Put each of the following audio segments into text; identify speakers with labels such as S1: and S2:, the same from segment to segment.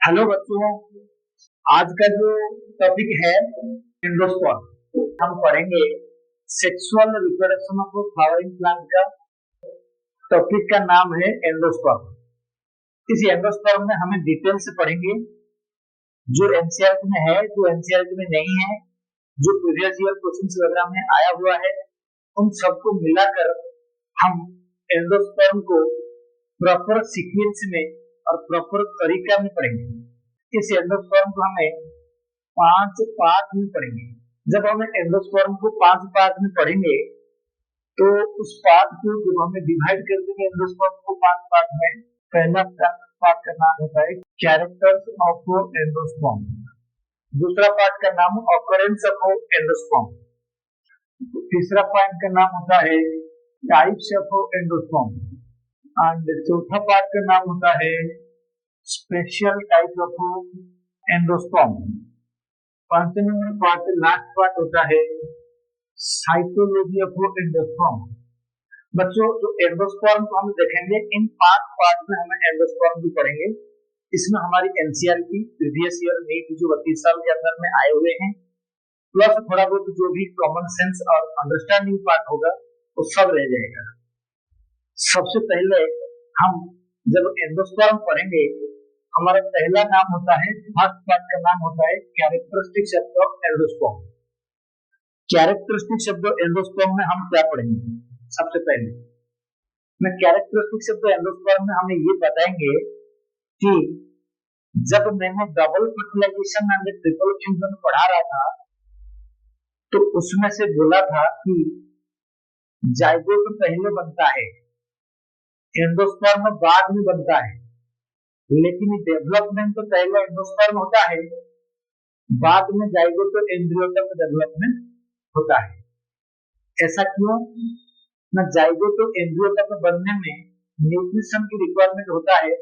S1: Hello बच्चों, आज का जो टॉपिक है एंडोस्पर्म, हम पढ़ेंगे sexual reproduction of flowering plant का। टॉपिक का नाम है एंडोस्पर्म। इस एंडोस्पर्म में हमें डिटेल से पढ़ेंगे जो एनसीईआरटी में है, जो एनसीईआरटी में नहीं है, जो प्रीवियस ईयर क्वेश्चंस वगैरह में आया हुआ है, उन सबको मिलाकर हम एंडोस्पर्म को प्रॉपर सीक्वेंस में और प्रॉपर तरीका में पढ़ेंगे। इस एंडोस्पर्म को हमें 5 पार्ट में पढ़ेंगे। जब हम एंडोस्पर्म को 5 पार्ट में पढ़ेंगे तो उस पार्ट को जब हमें डिवाइड कर देंगे एंडोस्पर्म को 5 पार्ट में, पहला पार्ट का नाम होता है कैरेक्टर्स ऑफ एंडोस्पर्म, दूसरा पार्ट का नाम ऑकरेंस ऑफ एंडोस्पर्म, तीसरा पॉइंट का नाम होता है टाइप्स ऑफ एंडोस्पर्म एंड चौथा पार्ट का नाम होता है स्पेशल टाइप ऑफ एंडोस्पर्म। पांचवा पार्ट, लास्ट पार्ट होता है साइटोलॉजी ऑफ एंडोस्पर्म। बच्चों, जो एंडोस्पर्म को हम देखेंगे, इन 5 पार्ट में हमें एंडोस्पर्म भी पढ़ेंगे। इसमें हमारी एनसीईआरटी प्रीवियस ईयर नीट जो 32 साल के अंदर में आए हुए हैं, प्लस थोड़ा बहुत जो भी कॉमन सेंस और अंडरस्टैंडिंग पार्ट होगा वो सब रह जाएगा। सबसे पहले हम जब एंडोस्पर्म पढ़ेंगे, हमारा पहला नाम होता है, फर्स्ट पार्ट का नाम होता है characteristics of endosperm. Characteristics of endosperm में हम क्या पढ़ेंगे? सबसे पहले मैं कैरेक्टरिस्टिक्स ऑफ एंडोस्पर्म में हमें ये बताएंगे कि जब मैंने double fertilization and triple fusion पढ़ा रहा था तो उसमें से बोला था कि जाइगोट पहले बनता है, एंडोस्पर्म बाद में बनता है, लेकिन डेवलपमेंट तो पहले एंडोस्पर्म होता है, बाद में जाइगोट और एम्ब्रियो तक डेवलपमेंट होता है। ऐसा क्यों? ना जाइगोट और एम्ब्रियो तक बनने में न्यूट्रिशन की रिक्वायरमेंट होता है,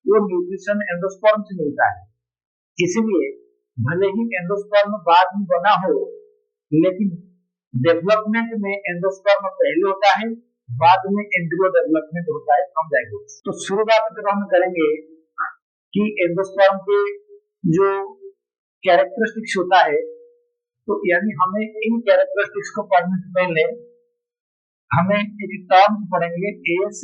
S1: वो न्यूट्रिशन एंडोस्पर्म से मिलता है। इसलिए भले ही एंडोस्पर्म बाद में बना हो, लेकिन डेवलपमेंट में एंडोस्पर्म पहले होता है, बाद में एम्ब्रियो डेवलपमेंट होता है फ्रॉम जाइगोट। तो शुरुआत जब हम करेंगे कि एंडोस्पर्म के जो कैरेक्टरिस्टिक्स होता है, तो यानी हमें इन कैरेक्टरिस्टिक्स को पढ़ने से पहले हमें एक टर्म पढ़ेंगे एस।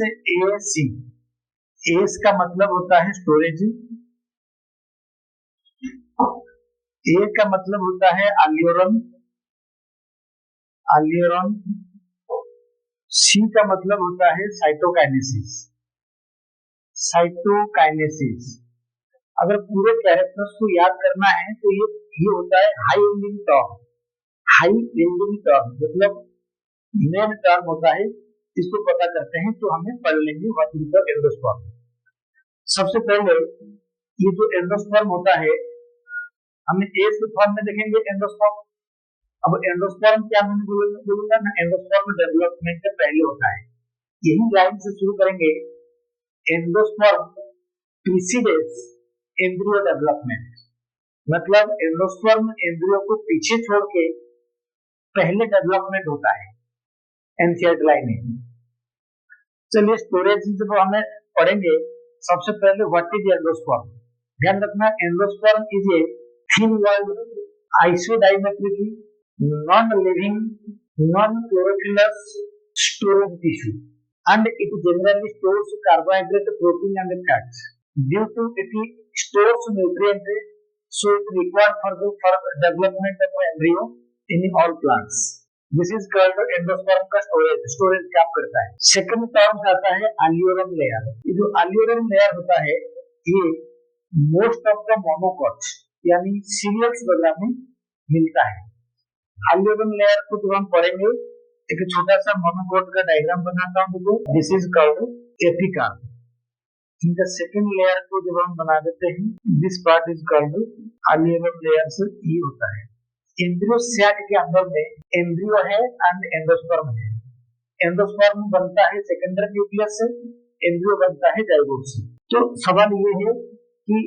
S1: एस का मतलब होता है स्टोरेज, ए का मतलब होता है एल्यूरन, सी का मतलब होता है साइटोकाइनेसिस। अगर पूरे कैरेक्टर्स को याद करना है तो ये होता है हाई एंडिंग टर्म, मतलब मेन टर्म होता है। इसको पता करते हैं तो हमें पढ़ लेंगे व्हाट इज द एंडोस्पर्म। सबसे पहले ये जो एंडोस्पर्म होता है, हमें एस फॉर्म में देखेंगे एंडोस्पर्म। अब एंडोस्पर्म क्या मैंने बोलूंगा ना, एंडोस्पर्म डेवलपमेंट से पहले होता है। यही लाइन से शुरू करेंगे, एंडोस्पर्म प्रीसीडेस एम्ब्रियो डेवलपमेंट, मतलब एंडोस्पर्म एम्ब्रियो को पीछे छोड़ के पहले डेवलपमेंट होता है एनसीईआरटी लाइन में। चलिए स्टोरेज जब हमें पढ़ेंगे, सबसे पहले व्हाट इज एंडोस्पर्म। ध्यान रखना, endosperm is a thin walled isodiametric non living non chlorophyllous storage tissue and it generally stores carbohydrate, protein and fats. Due to it stores nutrients, so it required for the development of embryo in all plants. This is called endosperm का storage काम करता है। Second term आता है allurum layer। ये जो allurum layer होता है, ये मोस्ट ऑफ द मोनोकॉट्स यानी सीरियल्स वगैरह में मिलता है। allurum layer को जब हम पढ़ेंगे, एक छोटा सा मोनोकोट का डायग्राम बनाता हूँ। This is called epicarp. इनका सेकंड लेयर को जब हम बना देते हैं, this part is called allurum layer से ये होता है। एम्ब्रियो सैक के अंदर में एम्ब्रियो है एंड एंडोस्पर्म है। एंडोस्पर्म बनता है सेकेंडरी न्यूक्लियस से, एम्ब्रियो बनता है जाइगोट से। तो सवाल ये है कि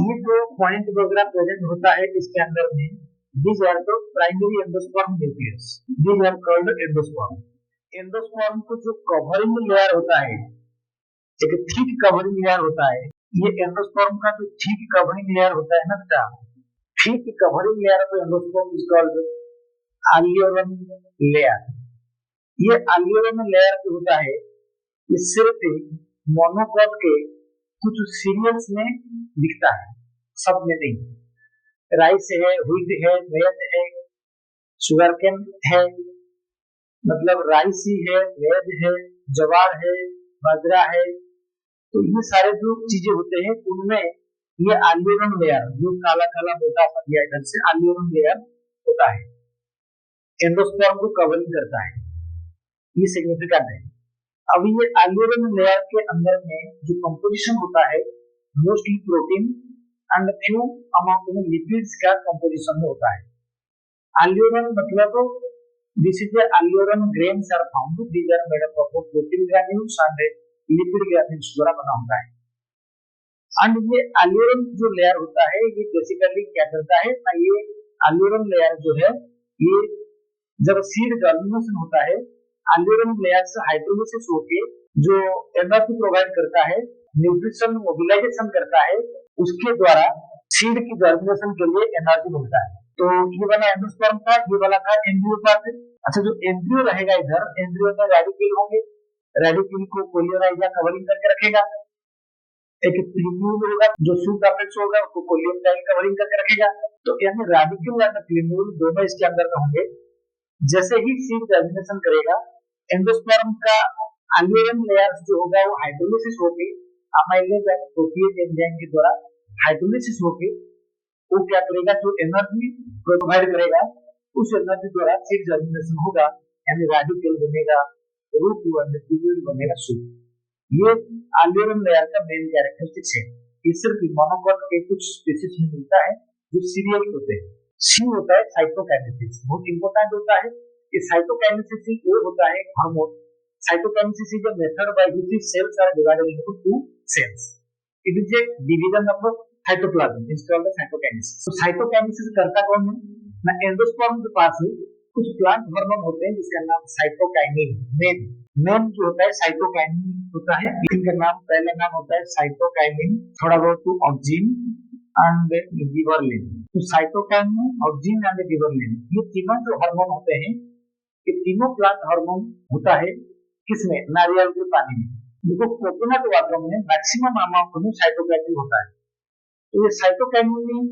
S1: ये जो पॉइंट वगैरह प्रेजेंट होता है इसके अंदर में, these are the primary endosperm nucleus, these are called endosperm। Endosperm को जो कवरिंग लेयर होता है, एक थिक कवरिंग लेयर होता है, ये एंडोस्पर्म का जो थिक कवरिंग लेयर होता है ना बेटा, thick covering layer of endosperm is called aleurone layer. ये एल्वियोलम लेयर जो होता है ये सिर्फ मोनोकॉट के कुछ सीरियल्स में दिखता है, सब में नहीं। राइस है, व्हीट है, मेज है, शुगरकेन है, मतलब राइस ही है, मेज है, ज्वार है, बाजरा है, तो ये सारे जो चीजें होते हैं उनमें ये एल्वियोलम लेयर जो काला काला मोटा सा दिया इधर से एल्वियोलम लेयर होता है, एंडोस्पर्म को कवरिंग करता है, ये सिग्निफिकेंट है। अब ये एल्वियोलम लेयर के अंदर में जो कंपोजिशन होता है mostly protein and few amount में लिपिड्स का कंपोजिशन में होता है। एल्वियोलम मतलब this is the aleurone grains are found, these are made up of protein granules and lipid granules द्वारा बना होता है। एंड ये एल्वियोलम जो लेयर होता है ये बेसिकली क्या करता है ना, ये एल्वियोलम लेयर जो है ये जब सीड जर्मिनेशन होता है एल्वियोलम लेयर से हाइड्रोलिसिस होके जो एनर्जी प्रोवाइड करता है, न्यूट्रिशन मोबिलाइजेशन करता है, उसके द्वारा सीड की जर्मिनेशन के लिए एनर्जी मिलता है। तो ये वाला एंडोस्पर्म था, ये वाला था एम्ब्रियो पार्ट। अच्छा, जो एम्ब्रियो रहेगा इधर, एम्ब्रियो में रेडिकल होंगे, रेडिकल को कोलियोराइजा कवरिंग करके रखेगा। एक प्लीन्यूल होगा जो सूट अपेक्स होगा उसको कोलियोटाइल कवरिंग करके रखेगा। तो यानी रेडिकल और प्लीन्यूल दोनों इसके अंदर में होंगे। जैसे ही सीड जर्मिनेशन करेगा एंडोस्पर्म का एल्वियोलम लेयर जो होगा वो हाइड्रोलिसिस होके अमाइलेज एंड प्रोटीएज एंजाइम के द्वारा हाइड्रोलिसिस होके वो क्या करेगा, जो एनर्जी प्रोवाइड करेगा उस एनर्जी द्वारा सीड जर्मिनेशन होगा, यानी रेडिकल बनेगा, रूट एंड ट्यूब्यूल बनेगा सूट। ये एल्वियोलम लेयर का मेन कैरेक्टरिस्टिक्स है। ये सिर्फ मोनोकॉट के कुछ स्पीशीज में मिलता है जो सीरियल होते हैं। सी होता है साइटोकाइनेसिस, बहुत इंपॉर्टेंट होता है। ये साइटोकाइनेसिस वो होता है hormone. Cytokinesis is the method by which cells are divided into two cells. It is a division of cytoplasm, is called the cytokinesis. तो साइटोकाइनेसिस करता कौन है ना, एंडोस्पर्म के पास कुछ प्लांट हार्मोन होते हैं जिसका नाम साइटोकाइनिन, मेन जो होता है साइटोकाइनिन होता है। इनका नाम पहला नाम होता है साइटोकाइनिन, थोड़ा बहुत टू ऑक्सिन एंड गिबरेलिन। तो साइटोकाइनिन, ऑक्सिन एंड गिबरेलिन ये तीनों जो हार्मोन होते हैं, ये तीनों प्लांट हार्मोन होता है किसमें, नारियल के पानी में। देखो कोकोनट वाटर में मैक्सिमम अमाउंट में साइटोकाइनिन होता है। तो ये साइटोकाइनिन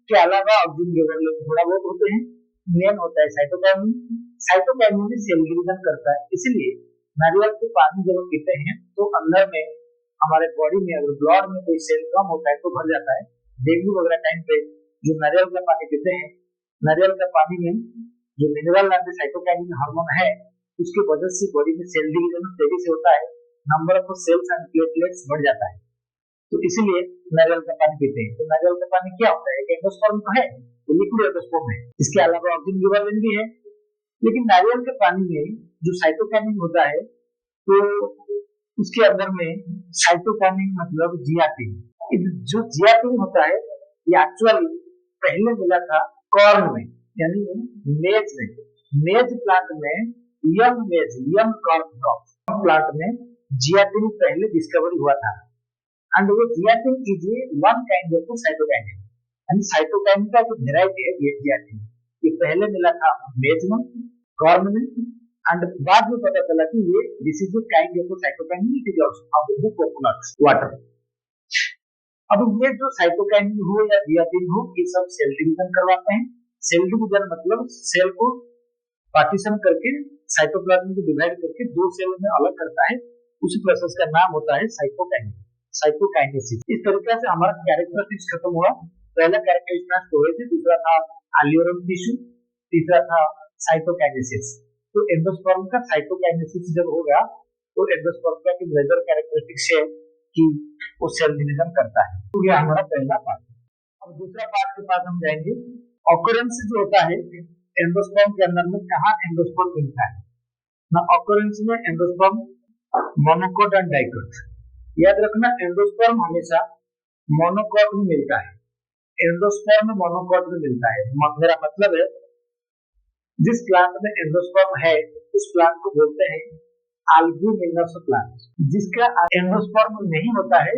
S1: के अलावा ऑक्सिन गिबरेलिन थोड़ा बहुत होते हैं, मेन होता है साइटोकाइनिन। साइटोकाइनिन सेल डिवीजन करता है, इसलिए नारियल के पानी जब पीते हैं तो अंदर में हमारे बॉडी में अगर ब्लड में कोई सेल कम होता है तो भर जाता है। डेंगू वगैरह टाइम पे जो नारियल का पानी पीते हैं, नारियल का पानी में जो मिनरल एंड साइटोकाइनिन हार्मोन है उसकी वजह से बॉडी में सेल डिवीजन तेजी से होता है, number of cells and platelets बढ़ जाता है, तो इसलिए नारियल का पानी पीते हैं। तो नारियल का पानी क्या होता है, एंडोस्पर्म तो है, तो लिक्विड एंडोस्पर्म है। इसके अलावा ऑक्सिन गिबरेलिन भी है, लेकिन नारियल के पानी में जो साइटोकाइनिन होता है तो उसके अंदर में साइटोकाइनिन मतलब जियाटिन। जो जियाटिन होता है ये एक्चुअली पहले मिला था कॉर्न में, यानी मेज में, मेज प्लांट में, यंग मेज, यंग कॉर्न प्लांट में जियाटिन पहले डिस्कवरी हुआ था। एंड वो zeatin is one kind of cytokinin, यानी साइटोकाइनिन का जो वेराइटी है ये जियाटिन, ये पहले मिला था मेज में, कॉर्न में, एंड बाद में पता चला कि ये this is the kind of cytokinin, it is also found in the coconut water. अब ये जो साइटोकाइनिन हो या जियाटिन हो, ये सब सेल डिवीजन करवाते हैं। सेल डिवीजन मतलब सेल को पार्टीशन करके साइटोप्लाज्म को डिवाइड करके दो सेल में अलग करता है, उसी प्रोसेस का नाम होता है साइटोकाइनिन, साइटोकाइनेसिस। इस तरीके से हमारा कैरेक्टरिस्टिक्स खत्म हुआ। पहला कैरेक्टरिस्टिक्स स्टोरेज थे, दूसरा था एल्वियोलम टिश्यू, तीसरा था साइटोकाइनेसिस। तो एंडोस्पर्म का साइटोकाइनेसिस जब होगा तो एंडोस्पर्म का मेजर कैरेक्टरिस्टिक्स है कि वो सेल डिवीजन करता है। तो ये हमारा पहला पार्ट। अब दूसरा पार्ट के पास हम जाएंगे, ऑकरेंस जो होता है एंडोस्पर्म के अंदर में, कहाँ एंडोस्पर्म मिलता है ना, ऑकरेंस में एंडोस्पर्म मोनोकॉट एंड डाइकॉट। याद रखना एंडोस्पर्म हमेशा मोनोकॉट में मिलता है, एंडोस्पर्म मोनोकॉट में मिलता है। मेरा मतलब है जिस प्लांट में एंडोस्पर्म है उस प्लांट को बोलते हैं एल्ब्यूमिनस प्लांट। जिसका एंडोस्पर्म नहीं होता है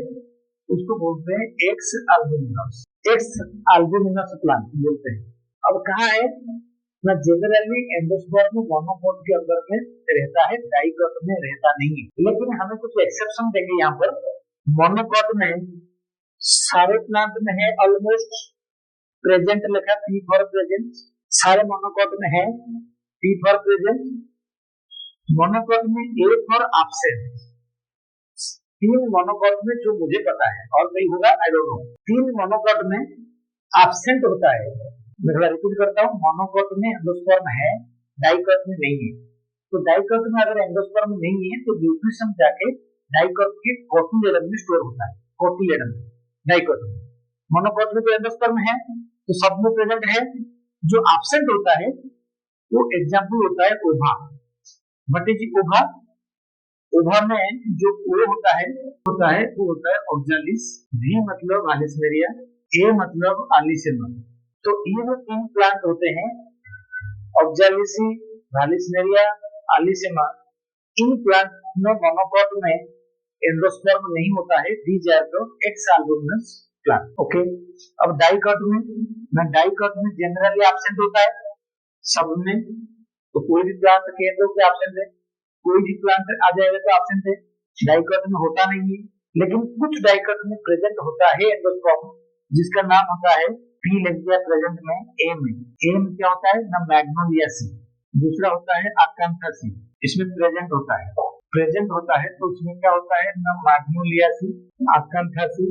S1: उसको बोलते हैं एक्स अल्बुमिनस, एक्स अल्बुमिनस प्लांट बोलते हैं। अब कहाँ है ना, जनरली एंडोस्पर्म मोनोकोट के अंदर में रहता है, डाइकोट में रहता नहीं है, लेकिन हमें कुछ एक्सेप्शन देंगे यहाँ पर। मोनोकोट में सारे प्लांट में है ऑलमोस्ट प्रेजेंट लिखा, पी फॉर प्रेजेंट, सारे मोनोकोट में है पी फॉर प्रेजेंट। मोनोकोट में ए फॉर एब्सेंट, तीन मोनोकोट में जो मुझे पता है, और कहीं होगा आई डोंट नो, तीन मोनोकोट में एब्सेंट होता है। मैं थोड़ा रिपीट करता हूँ, मोनोकोट में एंडोस्पर्म है, डाइकोट में नहीं है। तो डाइकोट में अगर एंडोस्पर्म नहीं है तो न्यूक्लियस जाके डाइकोट के कोटिलेडन में स्टोर होता है, कोटिलेडन डाइकोट में। मोनोकोट में तो एंडोस्पर्म है तो सब में प्रेजेंट है, जो एब्सेंट होता है वो एग्जाम्पल होता है ओवा। व्हाट इज ओवा? ओवा में जो ओ होता है वो होता है ऑक्जालिस, वी मतलब आलिसमेरिया, ए मतलब आलिसेमा। तो ये जो तीन प्लांट होते हैं ऑक्जालिसी, आलिसमेरिया, आलिसेमा, इन प्लांट में मोनोकोट में एंडोस्पर्म नहीं होता है, these are the exalbuminous plant. Okay, अब डाइकोट में जनरली एब्सेंट होता है सब में, तो कोई भी प्लांट केंद्रों पे एब्सेंट है, कोई भी प्लांट आ जाएगा तो एब्सेंट है। डाइकोट में होता नहीं है, लेकिन कुछ डाइकोट में प्रेजेंट होता है एंडोस्पर्म, जिसका नाम होता है पी लिख दिया प्रेजेंट में, एम क्या होता है ना, मैग्नोलियासी। दूसरा होता है आकांथासी, इसमें प्रेजेंट होता है तो उसमें क्या होता है ना, मैग्नोलियासी, आकांथासी,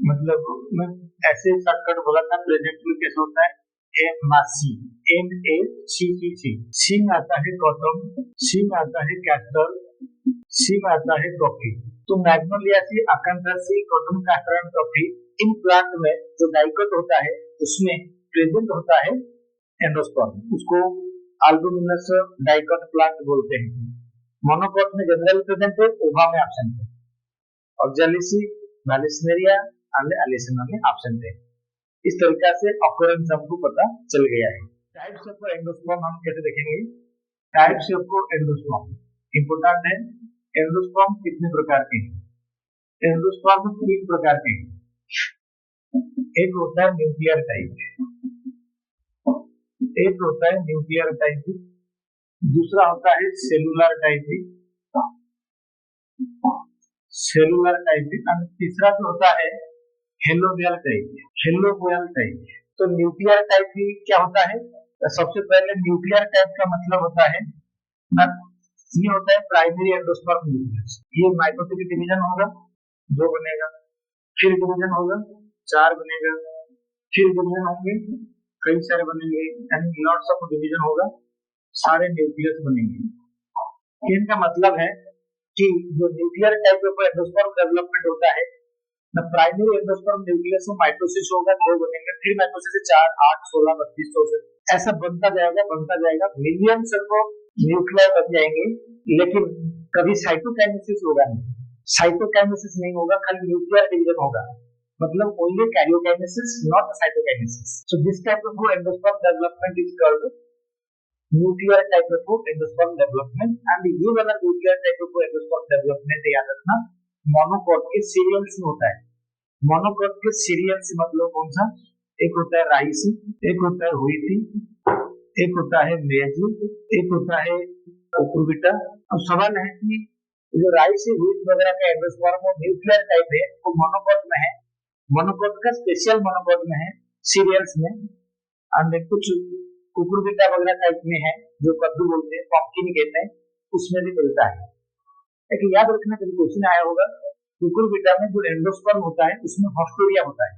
S1: मतलब मैं ऐसे शॉर्टकट बोला था, प्रेजेंट में कैसे होता है एमासी, एम ए सी में आता है कॉटन, सी में आता है कैस्टर, सी में आता है कॉफी। तो Magnoliaceae, Acanthaceae, cotton, castor and coffee, इन प्लांट में जो डाइकोट होता है उसमें प्रेजेंट होता है एंडोस्पर्म, उसको अल्बुमिनस डाइकोट प्लांट बोलते हैं। मोनोकोट में जनरल प्रेजेंट है, ओवा में एब्सेंट है, ऑक्जालिसी, मैलिसमेरिया, आलिसेमा में एब्सेंट है। इस तरीका से ऑकरेंस हमको पता चल गया है। टाइप्स ऑफ एंडोस्पर्म हम कैसे देखेंगे? टाइप्स ऑफ एंडोस्पर्म इंपोर्टेंट है। एंडोस्पर्म कितने प्रकार के हैं? एंडोस्पर्म तीन प्रकार के हैं। एक होता है न्यूक्लियर टाइप, दूसरा होता है सेलुलर टाइप, और तीसरा जो होता है हेलोवियल टाइप। तो न्यूक्लियर टाइप क्या होता है? तो सबसे पहले न्यूक्लियर टाइप का मतलब होता है ना, ये होता है प्राइमरी एंडोस्पर्म न्यूक्लियस। ये माइटोसिस डिवीजन होगा, 2 बनेगा, फिर डिवीजन होगा, 4 बनेगा, फिर डिवीजन होंगे, कई सारे बनेंगे, यानी लॉट्स ऑफ डिवीजन होगा, सारे न्यूक्लियस बनेंगे। इनका मतलब है कि जो nuclear type of endosperm development होता है ना, प्राइमरी एंडोस्पर्म न्यूक्लियस में माइटोसिस होगा, 2 बनेंगे, फिर माइटोसिस से 4, 8, 16, 32, 64 ऐसा बनता जाएगा, मिलियंस ऑफ न्यूक्लियर बन जाएंगे, लेकिन कभी साइटोकाइनेसिस होगा नहीं होगा, खाली न्यूक्लियर डिवीजन होगा, मतलब only karyokinesis, not cytokinesis. So this type of endosperm development is called nuclear type of endosperm development. And ये वाला nuclear type of endosperm development याद रखना मोनोकोट के सीरियल्स में होता है। मोनोकोट के सीरियल्स मतलब कौन सा? एक होता है राइसी, एक होता है व्हीटी, एक होता है मेजी, एक होता है कुकुरबिटा। अब सवाल है कि जो राइसी, व्हीट वगैरह का एंडोस्पर्म न्यूक्लियर टाइप है वो मोनोकोट में है, मोनोकोट का स्पेशल मोनोकोट में है सीरियल्स में, और कुछ कुकुरबिटा वगैरह टाइप में है जो कद्दू बोलते हैं, पंपकिन कहते हैं, उसमें भी मिलता है। लेकिन याद रखना, कभी क्वेश्चन आया होगा, कुकुरबिटा में जो एंडोस्पर्म होता है उसमें हॉस्टोरिया होता है।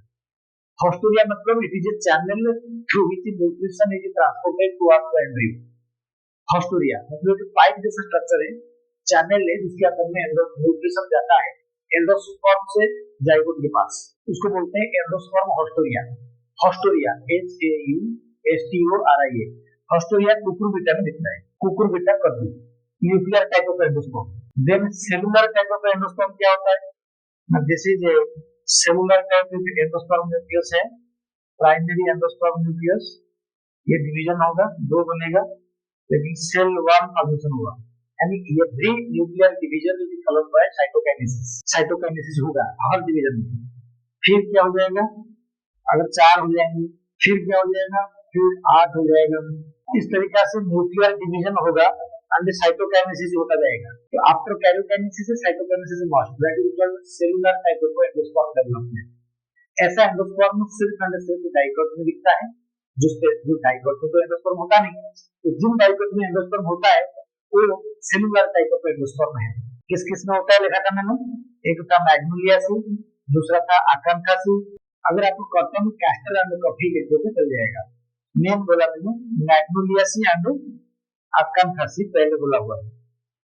S1: हॉस्टोरिया मतलब it is A channel through which nutrition is transported towards the embryo. Haustoria मतलब पाइप जैसा स्ट्रक्चर है, चैनल है जिसके अंदर में न्यूट्रिशन जाता है एंडोस्पर्म से जाइगोट के पास, उसको बोलते हैं endosperm haustoria. Haustoria HAUSTORIA, haustoria cucurbita में दिखता है, कुकुरबिटा कद्दू, nuclear type of endosperm. Then cellular type of endosperm क्या होता है? This is cellular type of endosperm nucleus है, प्राइमरी एंडोस्पर्म न्यूक्लियस, ये डिवीजन होगा, 2 बनेगा, लेकिन सेल 1 फॉर्मेशन होगा, यानी every nuclear division will be followed by cytokinesis होगा हर डिवीजन में। फिर क्या हो जाएगा, अगर 4 हो जाएंगे फिर क्या हो जाएगा, फिर 8 हो जाएगा। इस तरीका से न्यूक्लियर डिवीजन होगा एंड साइटोकाइनेसिस होता जाएगा। तो after karyokinesis cytokinesis must, that is called cellular type of endosperm development. ऐसा एंडोस्पर्म सिर्फ एंड सिर्फ डाइकोट में दिखता है, जो डाइकोट में तो एंडोस्पर्म होता नहीं। तो जिन डाइकोट में एंडोस्पर्म होता है वो सेलुलर टाइप ऑफ एंडोस्पर्म है। किस किस में होता है लिखा था मैंने, एक था मैग्नोलियासी, दूसरा था आकांथासी। अगर आपको कहता हूँ कैस्टर एंड कॉफी लिख दो तो चल जाएगा। नेम बोला मैंने मैग्नोलियासी एंड आकांथासी पहले बोला हुआ है।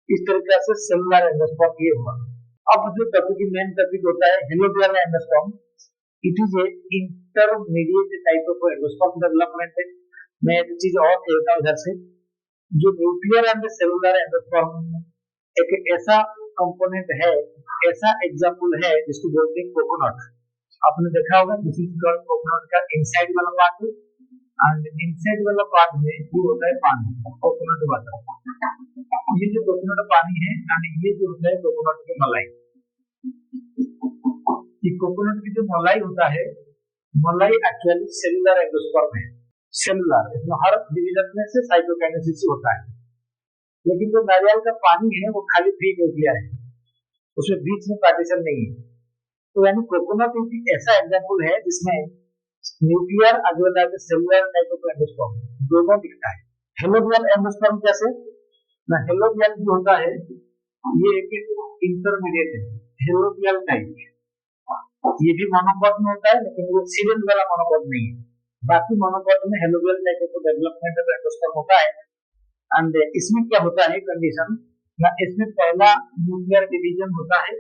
S1: इस तरीके से सेलुलर एंडोस्पर्म ये हुआ। अब जो टॉपिक मेन टॉपिक होता है helobial endosperm, it is A intermediate type of endosperm development है। मैं एक चीज और कहता हूँ इधर से, जो न्यूक्लियर एंड सेलुलर एंडोस्पर्म एक ऐसा कंपोनेंट है, ऐसा एग्जाम्पल है जिसको बोलते हैं कोकोनट। आपने देखा होगा दिस इज कॉल्ड कोकोनट का इनसाइड वाला पार्ट एंड इनसाइड वाला पार्ट में ये होता है पानी, कोकोनट वाटर। ये जो कोकोनट पानी है एंड ये जो होता है कोकोनट की मलाई। ये कोकोनट की जो मलाई होता है, मलाई एक्चुअली सेलुलर एंडोस्पर्म है। सेलुलर इसमें हर डिवीजन में से साइटोकाइनेसिस होता है। लेकिन जो नारियल का पानी है वो खाली फ्री न्यूक्लियर है, उसमें बीच में पार्टीशन नहीं है। तो यानी कोकोनट एक ऐसा एग्जाम्पल है जिसमें nuclear as well as cellular type of endosperm दोनों दिखता है। हेलोबियल एंडोस्पर्म कैसे ना, हेलोबियल जो होता है ये एक इंटरमीडिएट है, हेलोबियल टाइप। ये भी मोनोकॉट में होता है लेकिन वो सीरियल वाला मोनोकॉट नहीं है। बाकी मोनोकॉट में helobial type of development of endosperm होता है। एंड इसमें क्या होता है कंडीशन ना, इसमें पहला न्यूक्लियर डिवीजन होता है।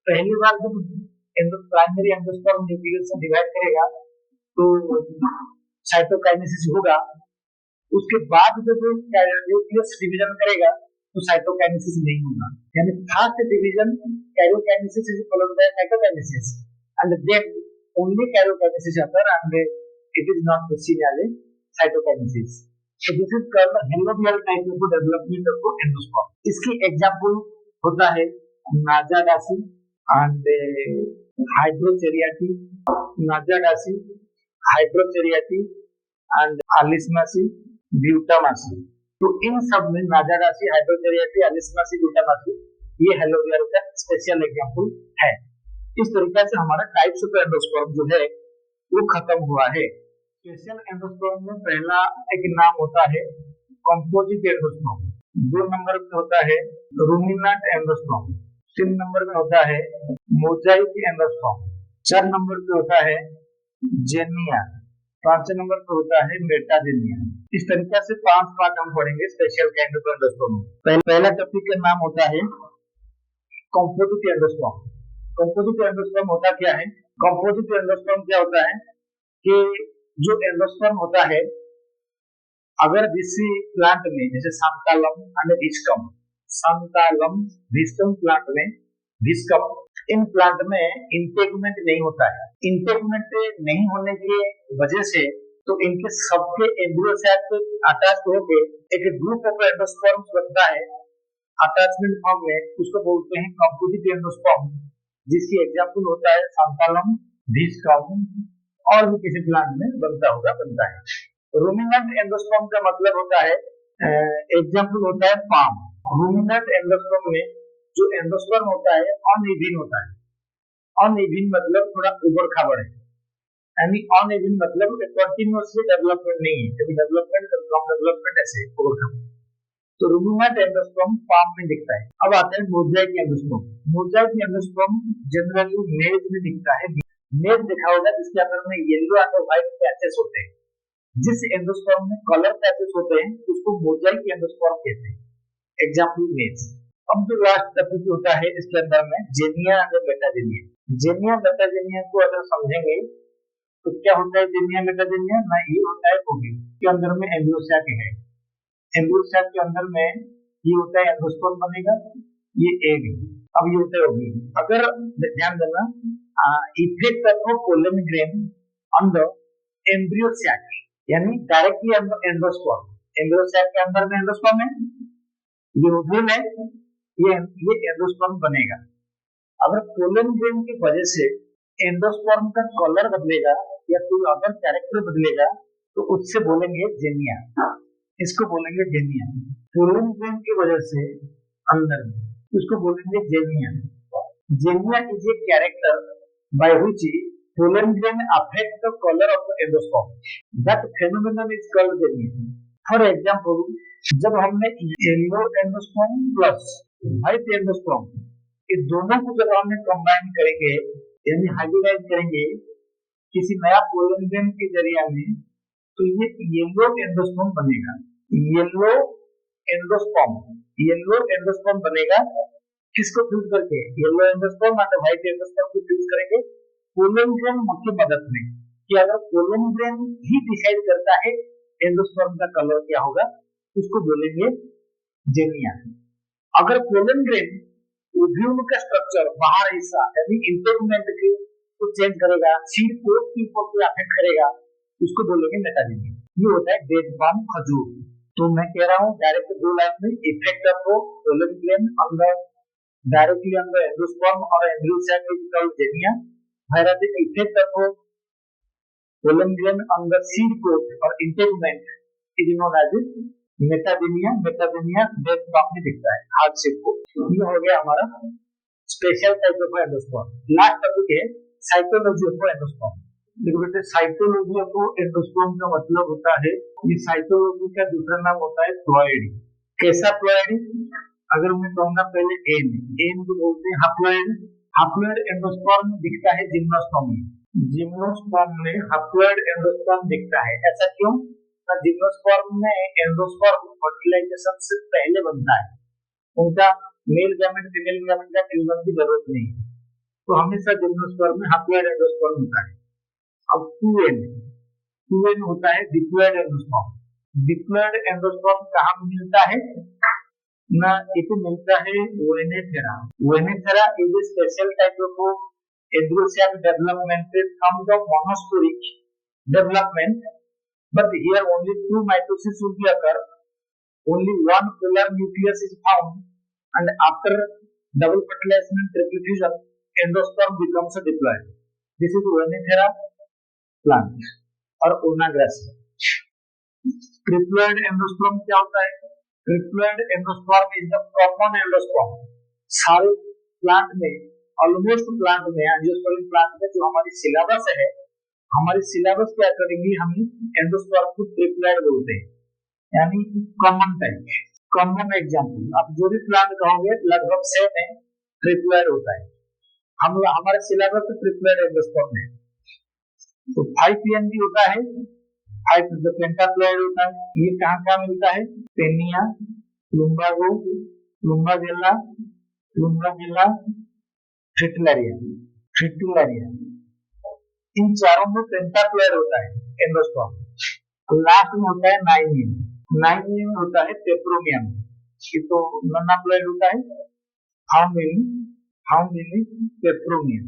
S1: पहली बार जब प्राइमरी एंडोस्पर्म न्यूक्लियर से डिवाइड करेगा तो साइटोकाइनेसिस होगा। उसके बाद जब न्यूक्लियस डिवीजन करेगा तो साइटोकाइनेसिस नहीं होगा। यानी first division karyokinesis is followed by cytokinesis and then only karyokinesis occur and it is not seen as a cytokinesis. So this is called the helobial type of development of endosperm. इसकी example होता है नाजाडासी and हाइड्रोचेरियाटी, नाजाडासी, हाइड्रोचेरियाटी and आलिस्मासी, ब्यूटामासी। तो इन सब में नाजाडासी, हाइड्रोचेरियाटी, आलिस्मासी, ब्यूटामासी ये helobial का special example है। इस तरीके से हमारा टाइप्स ऑफ एंडोस्पर्म जो है वो खत्म हुआ है। स्पेशल एंडोस्पर्म में पहला एक नाम होता है कंपोजिट एंडोस्पर्म, 2 नंबर पे होता है रूमिनेंट एंडोस्पर्म, 3 नंबर में होता है मोजाइक एंडोस्पर्म, 4 नंबर पे होता है जेनिया, 5 नंबर पे होता है मेटाजेनिया। इस तरीके से 5 पार्ट हम पढ़ेंगे स्पेशल काइंड ऑफ एंडोस्पर्म। पहला टॉपिक का नाम होता है कंपोजिट एंडोस्पर्म। कंपोजिट एंडोस्पर्म होता क्या है, कंपोजिट एंडोस्पर्म क्या होता है कि जो एंडोस्पर्म होता है अगर किसी प्लांट में जैसे सांतालम एंड विस्कम, सांतालम विस्कम प्लांट में, विस्कम इन प्लांट में इंटेगमेंट नहीं होता है। इंटेगमेंट नहीं होने की वजह से तो इनके सबके एम्ब्रियो साथ अटैच होकर एक ग्रुप ऑफ एंडोस्पर्म्स बनता है अटैचमेंट फॉर्म में, उसको बोलते हैं कंपोजिट एंडोस्पर्म, जिसकी एग्जांपल होता है सांतालम, विस्कम और भी किसी प्लांट में बनता है। रूमिनेंट एंडोस्पर्म का मतलब होता है एग्जांपल होता है पाम। रूमिनेंट एंडोस्पर्म में जो एंडोस्पर्म होता है अनइवन होता है। अनइवन मतलब थोड़ा उबड़ खाबड़ है, यानी अनइवन मतलब कंटिन्यूअसली डेवलपमेंट नहीं है, कभी डेवलपमेंट कभी कम डेवलपमेंट ऐसे उबड़ खाबड़। तो रूमिनेंट एंडोस्पर्म पाम में दिखता है। अब आता है Mosaic endosperm. Mosaic endosperm generally मेज में दिखता है। मेज देखा होगा जिसके अंदर में येलो एंड व्हाइट पैचेस होते हैं। जिस एंडोस्पर्म में कलर पैचेस होते हैं उसको मोजाइक एंडोस्पर्म कहते हैं। एग्जांपल मेज। अब जो लास्ट टॉपिक होता है इसके अंदर में जेनिया एंड मेटाजेनिया। जेनिया मेटाजेनिया को अगर समझेंगे तो क्या होता है जेनिया मेटाजेनिया ना, ये होता है ओवी के अंदर में एम्ब्रियो सैक है। एम्ब्रियो सैक के अंदर में ये होता है एंडोस्पर्म बनेगा, ये एग। अब ये होता है ओवी। अगर ध्यान देना effect of pollen grain on the embryo sac, यानी डायरेक्टली एंडोस्पर्म, एम्ब्रियो सैक के अंदर में एंडोस्पर्म है, ये ओव्यूल है, ये एंडोस्पर्म बनेगा। अगर पोलन ग्रेन की वजह से एंडोस्पर्म का कलर बदलेगा या कोई अदर कैरेक्टर बदलेगा तो उससे बोलेंगे जेनिया, इसको बोलेंगे जेनिया। पोलन ग्रेन की वजह से अंदर में उसको बोलेंगे xenia. Xenia is a character by which pollen grain affect the colour of the endosperm, that phenomenon is called xenia. For example, जब हमने yellow endosperm plus white endosperm ये दोनों को जब हमने कंबाइन करेंगे यानी हाइब्रिडाइज करेंगे किसी नया पोलन ग्रेन के जरिए में, तो ये येलो एंडोस्पर्म बनेगा। येलो एंडोस्पर्म बनेगा किसको फ्यूज करके? येलो एंडोस्पर्म और व्हाइट एंडोस्पर्म को फ्यूज करेंगे पोलन ग्रेन की मदद में। कि अगर पोलन ग्रेन ही डिसाइड करता है एंडोस्पर्म का कलर क्या होगा, उसको बोलेंगे जेनिया। अगर पोलन ग्रेन ओव्यूल का स्ट्रक्चर बाहर हिस्सा यानी इंटेगुमेंट को चेंज करेगा, सीड कोट के ऊपर को अफेक्ट करेगा, उसको बोलेंगे मेटाजेनिया। ये होता है डेट पाम खजूर। तो मैं कह रहा हूँ डायरेक्ट दो लाइन में, effect of pollen grain on the directly on the endosperm और embryo sac is called xenia, whereas the effect of pollen grain on the seed coat or integument is known as metaxenia. Metaxenia date palm में दिखता है hard shape को। ये हो गया हमारा special type of endosperm. Last topic है cytology of endosperm. देखो बेटे, साइटोलॉजी ऑफ एंडोस्पर्म का मतलब होता है, ये साइटोलॉजी का दूसरा नाम होता है प्लॉइडी। कैसा प्लॉइडी? अगर मैं कहूंगा पहले एन को बोलते हैं हैप्लॉइड। हैप्लॉइड एंडोस्पर्म दिखता है जिम्नोस्पर्म में। जिम्नोस्पर्म में हैप्लॉइड एंडोस्पर्म दिखता है। ऐसा क्यों? जिम्नोस्पर्म में एंडोस्पर्म फर्टिलाइजेशन से पहले बनता है, उनका मेल गैमेट फीमेल गैमेट का फ्यूजन की जरूरत नहीं है, तो हमेशा जिम्नोस्पर्म में हैप्लॉइड एंडोस्पर्म होता है। अब 2n होता है डिप्लॉइड एंडोस्पर्म। डिप्लॉइड एंडोस्पर्म कहाँ मिलता है ना? इसे मिलता है Oenothera. Oenothera is a special type of embryo development from the monosporic development, but here only two mitosis will be occur, only one polar nucleus is found, and after double fertilization and triple fusion endosperm becomes a diploid. This is Venethera plant और Onagracia। Triploid endosperm क्या होता है? Triploid endosperm is the common endosperm. सारे plant में, almost plant में, angiosperm plant में जो हमारी सिलेबस है, हमारी सिलेबस के अकॉर्डिंगली हम एंडोस्पर्म को ट्रिप्लॉइड बोलते हैं, यानी कॉमन टाइप। कॉमन एग्जांपल आप जो भी प्लांट कहोगे लगभग सेम है, ट्रिप्लॉइड होता है। हम हमारे सिलेबस में ट्रिप्लॉइड एंडोस्पर्म है। तो 5pn होता है, 5 पेंटाप्लॉइड होता है। ये कहाँ मिलता है? पेनिया, प्लुम्बागो, प्लुम्बागेला, फ्रिटिलारिया, इन चारों में पेंटाप्लॉइड होता है एंडोस्पर्म। लास्ट में होता है 9n होता है पेप्रोमियम। ये तो नॉनप्लॉइड होता है। हाउ मेनी पेप्रोमियम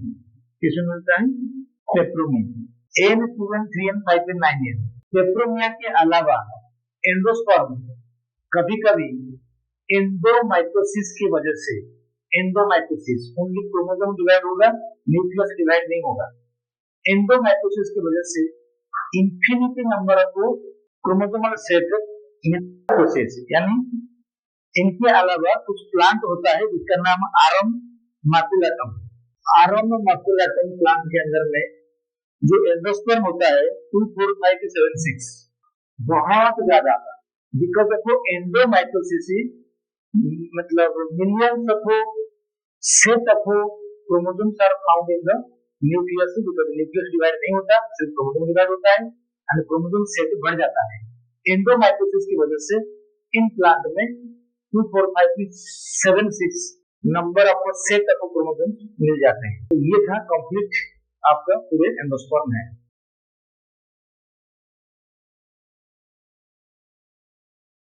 S1: किसमें मिलता है? पेप्रोमियम। n 2n 3n 5n 9n। पेप्रोमिया के अलावा एंडोस्पर्म कभी-कभी एंडोमाइटोसिस की वजह से, एंडोमाइटोसिस ओनली क्रोमोसोम डिवाइड होगा, न्यूक्लियस डिवाइड नहीं होगा। एंडोमाइटोसिस की वजह से infinity number of chromosomal set process, यानी इनके अलावा कुछ प्लांट होता है जिसका नाम आरम माकुलेटम। आरम माकुलेटम प्लांट के अंदर में जो एंडोस्पर्म होता है 2, 4, 5, 7, 6 बहुत ज्यादा, बिकॉज ऑफ एंडोमाइटोसिस मतलब millions of set of chromosomes are found in the nucleus, because nucleus divide नहीं होता, सिर्फ क्रोमोसोम डिवाइड होता है एंड क्रोमोसोम सेट बढ़ जाता है। एंडोमाइटोसिस की वजह से इन प्लांट में 2, 4, 5, 7, 6 number of set of chromosome मिल जाते हैं। तो ये था कंप्लीट आपका पूरे एंडोस्पर्म है।